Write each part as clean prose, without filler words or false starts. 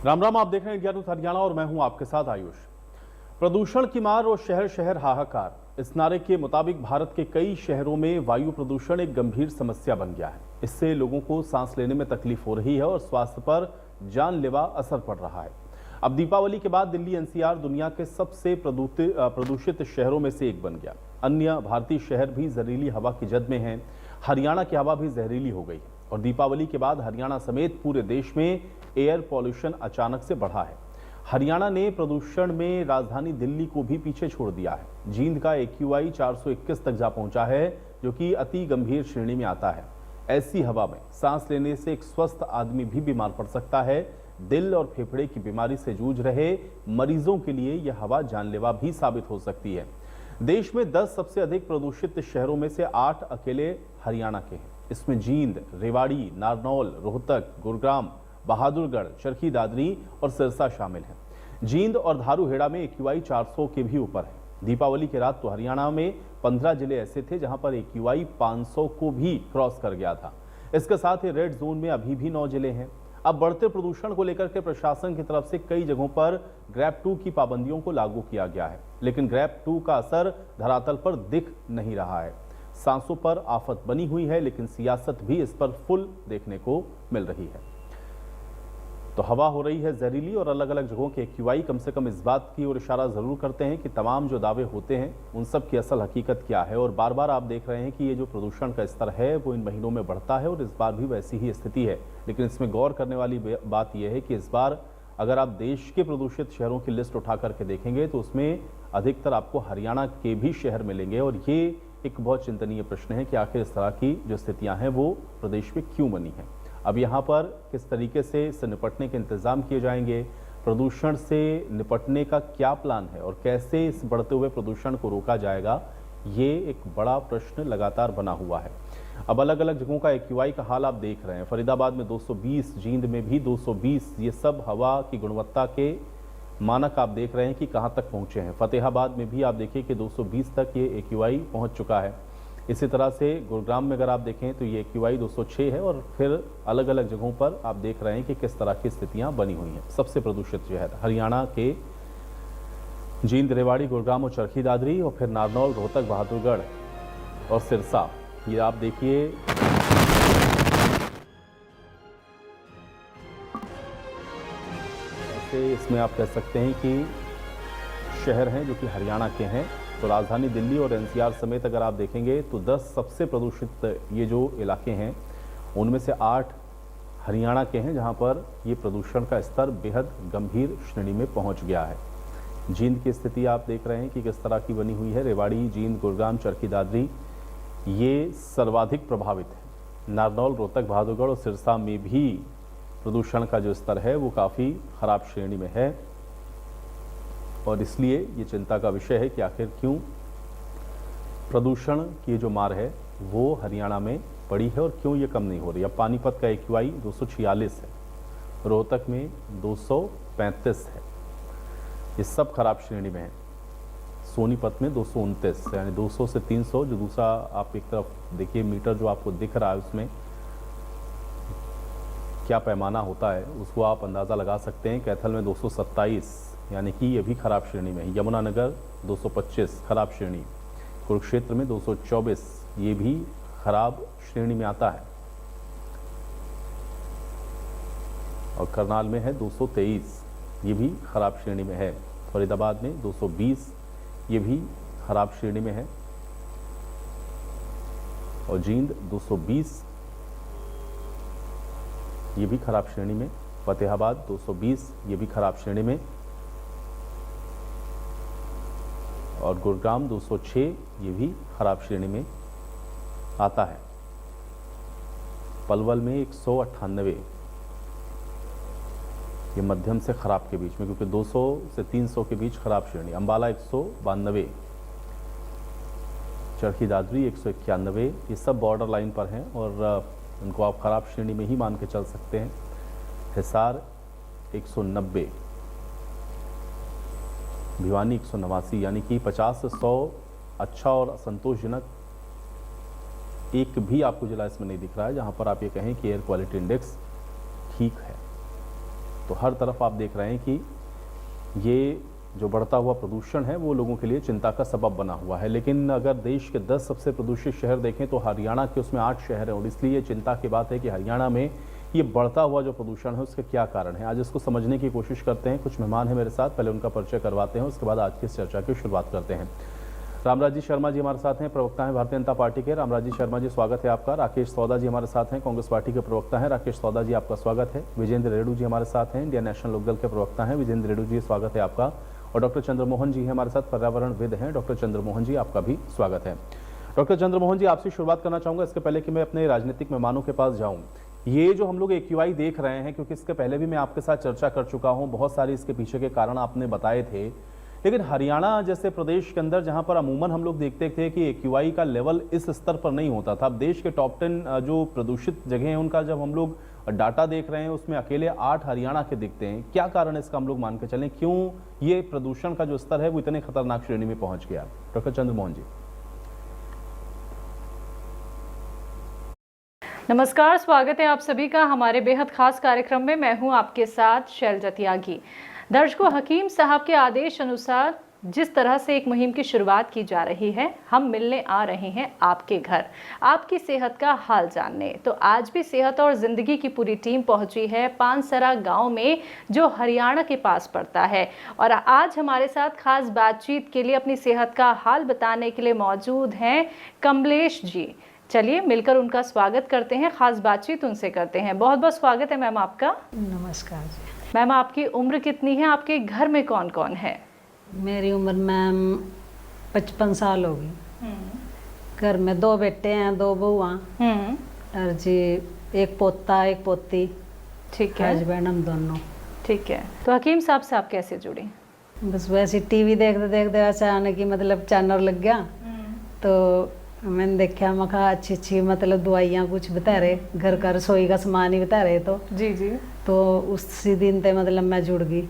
राम राम, आप देख रहे हैं इंडिया न्यूज हरियाणा और मैं हूं आपके साथ आयुष। प्रदूषण की मार और शहर शहर हाहाकार, इस नारे के मुताबिक भारत के कई शहरों में वायु प्रदूषण एक गंभीर समस्या बन गया है। इससे लोगों को सांस लेने में तकलीफ हो रही है और स्वास्थ्य पर जानलेवा असर पड़ रहा है। अब दीपावली के बाद दिल्ली एनसीआर दुनिया के सबसे प्रदूषित शहरों में से एक बन गया। अन्य भारतीय शहर भी जहरीली हवा की जद में हैं। हरियाणा की हवा भी जहरीली हो गई और दीपावली के बाद हरियाणा समेत पूरे देश में एयर पॉल्यूशन अचानक से बढ़ा है। हरियाणा ने प्रदूषण में राजधानी दिल्ली को भी पीछे छोड़ दिया है। जींद का AQI 421 तक जा पहुंचा है, जो कि अति गंभीर श्रेणी में आता है। ऐसी हवा में सांस लेने से एक स्वस्थ आदमी भी बीमार पड़ सकता है। दिल और फेफड़े की बीमारी से जूझ रहे मरीजों के लिए यह हवा जानलेवा भी साबित हो सकती है। देश में 10 सबसे अधिक प्रदूषित शहरों में से 8 अकेले हरियाणा के हैं। इसमें जींद, रेवाड़ी, नारनौल, रोहतक, गुरुग्राम, बहादुरगढ़, चरखी दादरी और सिरसा शामिल हैं। जींद और धारूहेड़ा में AQI 400 के भी ऊपर है। दीपावली की रात तो हरियाणा में 15 जिले ऐसे थे जहां पर AQI 500 को भी क्रॉस कर गया था। इसके साथ ही रेड जोन में अभी भी 9 जिले हैं। अब बढ़ते प्रदूषण को लेकर के प्रशासन की तरफ से कई जगहों पर ग्रैप 2 की पाबंदियों को लागू किया गया है, लेकिन ग्रैप 2 का असर धरातल पर दिख नहीं रहा है। सांसों पर आफत बनी हुई है, लेकिन सियासत भी इस पर फुल देखने को मिल रही है। तो हवा हो रही है जहरीली और अलग अलग जगहों के AQI कम से कम इस बात की ओर इशारा जरूर करते हैं कि तमाम जो दावे होते हैं उन सब की असल हकीकत क्या है। और बार बार आप देख रहे हैं कि ये जो प्रदूषण का स्तर है वो इन महीनों में बढ़ता है और इस बार भी वैसी ही स्थिति है। लेकिन इसमें गौर करने वाली बात यह है कि इस बार अगर आप देश के प्रदूषित शहरों की लिस्ट उठा करके देखेंगे तो उसमें अधिकतर आपको हरियाणा के भी शहर मिलेंगे। और ये एक बहुत चिंतनीय प्रश्न है कि आखिर इस तरह की जो स्थितियां हैं वो प्रदेश में क्यों बनी हैं। अब यहाँ पर किस तरीके से इससे निपटने के इंतजाम किए जाएंगे, प्रदूषण से निपटने का क्या प्लान है और कैसे इस बढ़ते हुए प्रदूषण को रोका जाएगा, ये एक बड़ा प्रश्न लगातार बना हुआ है। अब अलग अलग जगहों का AQI का हाल आप देख रहे हैं। फरीदाबाद में 220, जींद में भी 220, ये सब हवा की गुणवत्ता के मानक आप देख रहे हैं कि कहाँ तक पहुँचे हैं। फतेहाबाद में भी आप देखिए कि 220 तक ये AQI पहुँच चुका है। इसी तरह से गुरुग्राम में अगर आप देखें तो ये AQI 206 है। और फिर अलग अलग जगहों पर आप देख रहे हैं कि किस तरह की स्थितियां बनी हुई हैं। सबसे प्रदूषित शहर हरियाणा के जींद, रेवाड़ी, गुरुग्राम और चरखी दादरी, और फिर नारनौल, रोहतक, बहादुरगढ़ और सिरसा, ये आप देखिए। ऐसे इसमें आप कह सकते हैं कि शहर हैं जो कि हरियाणा के हैं। तो राजधानी दिल्ली और NCR समेत अगर आप देखेंगे तो 10 सबसे प्रदूषित ये जो इलाके हैं उनमें से 8 हरियाणा के हैं, जहां पर ये प्रदूषण का स्तर बेहद गंभीर श्रेणी में पहुंच गया है। जींद की स्थिति आप देख रहे हैं कि किस तरह की बनी हुई है। रेवाड़ी, जींद, गुरुग्राम, चरखी दादरी ये सर्वाधिक प्रभावित है। नारनौल, रोहतक, बहादुरगढ़ और सिरसा में भी प्रदूषण का जो स्तर है वो काफ़ी खराब श्रेणी में है। और इसलिए ये चिंता का विषय है कि आखिर क्यों प्रदूषण की जो मार है वो हरियाणा में पड़ी है और क्यों ये कम नहीं हो रही। अब पानीपत का AQI 246 है, रोहतक में 235 है, ये सब खराब श्रेणी में है। सोनीपत में 229, यानी 200 से 300। जो दूसरा आप एक तरफ देखिए मीटर जो आपको दिख रहा है उसमें क्या पैमाना होता है उसको आप अंदाज़ा लगा सकते हैं। कैथल में 227, यानी कि ये भी खराब श्रेणी में है। यमुनानगर 225 खराब श्रेणी। कुरुक्षेत्र में 224, ये भी खराब श्रेणी में आता है। और करनाल में है 223, ये भी खराब श्रेणी में है। फरीदाबाद में 220, ये भी खराब श्रेणी में है। और जींद 220, ये भी खराब श्रेणी में। फतेहाबाद 220, ये भी खराब श्रेणी में। और गुरुग्राम 206, ये भी खराब श्रेणी में आता है। पलवल में 198, ये मध्यम से खराब के बीच में, क्योंकि 200 से 300 के बीच खराब श्रेणी। अंबाला 192, चरखी दादरी 191, ये सब बॉर्डर लाइन पर हैं और उनको आप खराब श्रेणी में ही मान के चल सकते हैं। हिसार 190, भिवानी 189, यानी कि 50 से 100 अच्छा और असंतोषजनक एक भी आपको जिला इसमें नहीं दिख रहा है जहां पर आप ये कहें कि एयर क्वालिटी इंडेक्स ठीक है। तो हर तरफ आप देख रहे हैं कि ये जो बढ़ता हुआ प्रदूषण है वो लोगों के लिए चिंता का सबब बना हुआ है। लेकिन अगर देश के 10 सबसे प्रदूषित शहर देखें तो हरियाणा के उसमें 8 शहर हैं, और इसलिए चिंता की बात है कि हरियाणा में ये बढ़ता हुआ जो प्रदूषण है उसके क्या कारण है। आज इसको समझने की कोशिश करते हैं। कुछ मेहमान हैं मेरे साथ, पहले उनका परिचय करवाते हैं, उसके बाद आज की इस चर्चा की शुरुआत करते हैं। रामराज जी शर्मा जी हमारे साथ हैं, प्रवक्ता हैं भारतीय जनता पार्टी के। रामराज जी शर्मा जी स्वागत है आपका। राकेश सौदा जी हमारे साथ हैं, कांग्रेस पार्टी के प्रवक्ता हैं। राकेश सौदा जी आपका स्वागत है। विजेंद्र रेड्डू जी हमारे साथ हैं, इंडियन नेशनल लोकदल के प्रवक्ता हैं। विजेंद्र रेड्डू जी स्वागत है आपका। और डॉक्टर चंद्रमोहन जी हमारे साथ, पर्यावरणविद हैं। डॉक्टर चंद्रमोहन जी आपका भी स्वागत है। डॉक्टर चंद्रमोहन जी आपसे शुरुआत करना चाहूँगा, इसके पहले कि मैं अपने राजनीतिक मेहमानों के पास जाऊँ। ये जो हम लोग AQI देख रहे हैं, क्योंकि इसके पहले भी मैं आपके साथ चर्चा कर चुका हूँ, बहुत सारे इसके पीछे के कारण आपने बताए थे, लेकिन हरियाणा जैसे प्रदेश के अंदर जहां पर अमूमन हम लोग देखते थे कि AQI का लेवल इस स्तर पर नहीं होता था। अब देश के टॉप 10 जो प्रदूषित जगह हैं उनका जब हम लोग डाटा देख रहे हैं उसमें अकेले 8 हरियाणा के दिखते हैं। क्या कारण है इसका, हम लोग मान के चलें, क्यों ये प्रदूषण का जो स्तर है वो इतने खतरनाक श्रेणी में पहुंच गया? डॉक्टर चंद्रमोहन जी। नमस्कार, स्वागत है आप सभी का हमारे बेहद खास कार्यक्रम में। मैं हूं आपके साथ शैलजा त्यागी। दर्शकों, हकीम साहब के आदेश अनुसार जिस तरह से एक मुहिम की शुरुआत की जा रही है, हम मिलने आ रहे हैं आपके घर, आपकी सेहत का हाल जानने। तो आज भी सेहत और जिंदगी की पूरी टीम पहुंची है पानसरा गांव में, जो हरियाणा के पास पड़ता है। और आज हमारे साथ खास बातचीत के लिए, अपनी सेहत का हाल बताने के लिए मौजूद हैं कमलेश जी। चलिए मिलकर उनका स्वागत करते हैं, खास बातचीत उनसे करते हैं। बहुत बहुत स्वागत है मैम आपका। नमस्कार जी। मैम, आपकी उम्र कितनी है? आपके घर में कौन कौन है? मेरी उम्र मैम 55 साल होगी। घर में 2 बेटे हैं, 2 बहुआ और जी एक पोता एक पोती। ठीक है। हस्बैंड हम दोनों। ठीक है। तो हकीम साहब से आप कैसे जुड़ी? बस वैसे टीवी देखते देखते अचानक ही मतलब चैनल लग गया, तो मैंने देखा, मैं कहा अच्छी मतलब दवाइयाँ कुछ बता रहे, घर का रसोई का सामान ही बता रहे। तो जी तो उसी दिन से मतलब मैं जुड़ गई।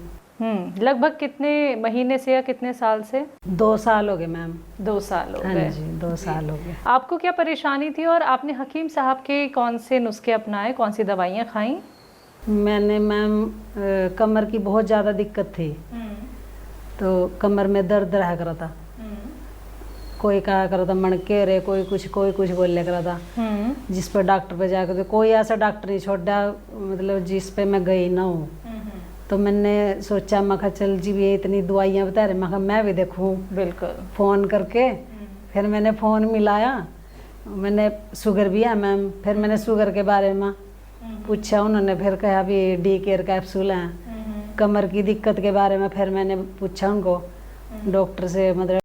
लगभग कितने महीने से या कितने साल से? 2 साल हो गए मैम। 2 साल हो गए। हाँ जी, 2 साल हो गए। आपको क्या परेशानी थी और आपने हकीम साहब के कौन से नुस्खे अपनाए, कौन सी दवाइयाँ खाई? मैंने मैम कमर की बहुत ज़्यादा दिक्कत थी, तो कमर में दर्द रहा करा था। कोई कहा करा था मणके रे, कोई कुछ बोले करा था। जिस पर डॉक्टर पे जाकर कोई ऐसा डॉक्टर नहीं छोड़ा, मतलब जिस पे मैं गई ना हूँ। तो मैंने सोचा, मैं कहा चल जी ये इतनी दवाइयाँ बता रहे, मैं कहा मैं भी देखूँ। बिल्कुल। फ़ोन करके फिर मैंने फ़ोन मिलाया, मैंने शुगर भी है मैम। फिर मैंने शुगर के बारे में पूछा, उन्होंने फिर कहा अभी डी केयर कैप्सूल हैं। कमर की दिक्कत के बारे में फिर मैंने पूछा उनको, डॉक्टर से, मतलब